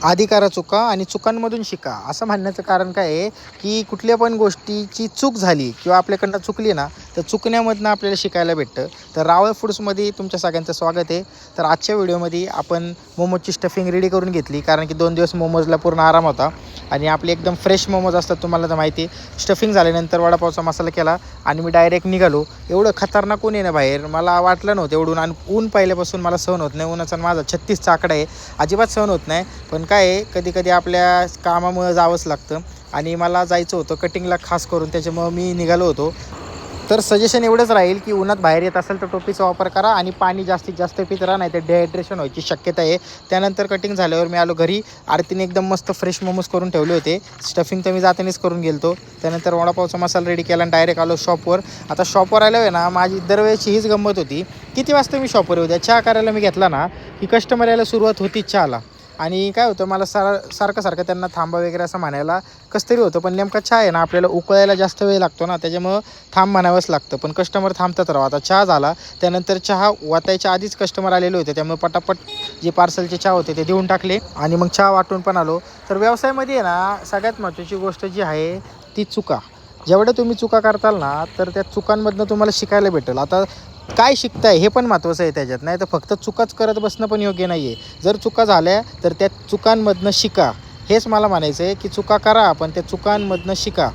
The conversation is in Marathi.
आधी करा चुका आणि चुकांमधून शिका. असं म्हणण्याचं कारण काय आहे, की कुठल्या पण गोष्टीची चूक झाली किंवा आपल्याकडनं चुकली ना, तर चुकण्यामधनं आपल्याला शिकायला भेटतं. तर रावळ फूड्समध्ये तुमच्या सगळ्यांचं स्वागत आहे. तर आजच्या व्हिडिओमध्ये आपण मोमोजची स्टफिंग रेडी करून घेतली, कारण की 2 दिवस मोमोजला पूर्ण आराम होता आणि आपले एकदम फ्रेश मोमोज असतात तुम्हाला तर माहिती आहे. स्टफिंग झाल्यानंतर वडापावचा मसाला केला आणि मी डायरेक्ट निघालो. एवढं खतरनाक ऊन आहे ना बाहेर, मला वाटलं नव्हतं एवढं आणि ऊन पहिल्यापासून मला सहन होत नाही. उन्हाचा माझा 36चा आकडा आहे, अजिबात सहन होत नाही. पण काय आहे, कधी कधी आपल्या कामामुळं जावंच लागतं आणि मला जायचं होतं कटिंगला खास करून, त्याच्यामुळं मी निघालो होतो. तर सजेशन एवढंच राहील की उन्हात बाहेर येत असेल तर टोपीचा वापर करा आणि पाणी जास्तीत जास्त पित राहा, नाही तर डिहायड्रेशन व्हायची शक्यता आहे. त्यानंतर कटिंग झाल्यावर मी आलो घरी. आरतीने एकदम मस्त फ्रेश मोमोज करून ठेवले होते. स्टफिंग तर मी जातानीच करून गेलो. त्यानंतर वडापावचा मसाला रेडी केला आणि डायरेक्ट आलो शॉपवर. आता शॉपवर आलो आहे ना, माझी दरवेळेची हीच गंमत होती. किती वाजता मी शॉपवर येऊ द्या, चहा करायला मी घेतला ना की कस्टमर यायला सुरुवात होती चहाला. आणि काय होतं, मला सारखं सारखं त्यांना थांबा वगैरे असं म्हणायला कसं तरी होतं. पण नेमका चहा आहे ना, आपल्याला उकळायला जास्त वेळ लागतो ना, त्याच्यामुळं थांब म्हणावंच लागतं. पण कस्टमर थांबतात राव. आता चहा झाला, त्यानंतर चहा वाटायच्या आधीच कस्टमर आलेले होते, त्यामुळे पटापट जे पार्सलचे चहा होते ते देऊन टाकले आणि मग चहा वाटून पण आलो. तर व्यवसायामध्ये आहे ना, सगळ्यात महत्त्वाची गोष्ट जी आहे ती चुका. जेवढ्या तुम्ही चुका करताल ना, तर त्या चुकांमधनं तुम्हाला शिकायला भेटेल. आता काय शिकताय हे पण महत्त्वाचं आहे त्याच्यात, नाही तर फक्त चुकाच करत बसणं पण योग्य नाही आहे. जर चुका झाल्या तर त्या चुकांमधनं शिका. हेच मला म्हणायचं आहे, की चुका करा पण त्या चुकांमधनं शिका.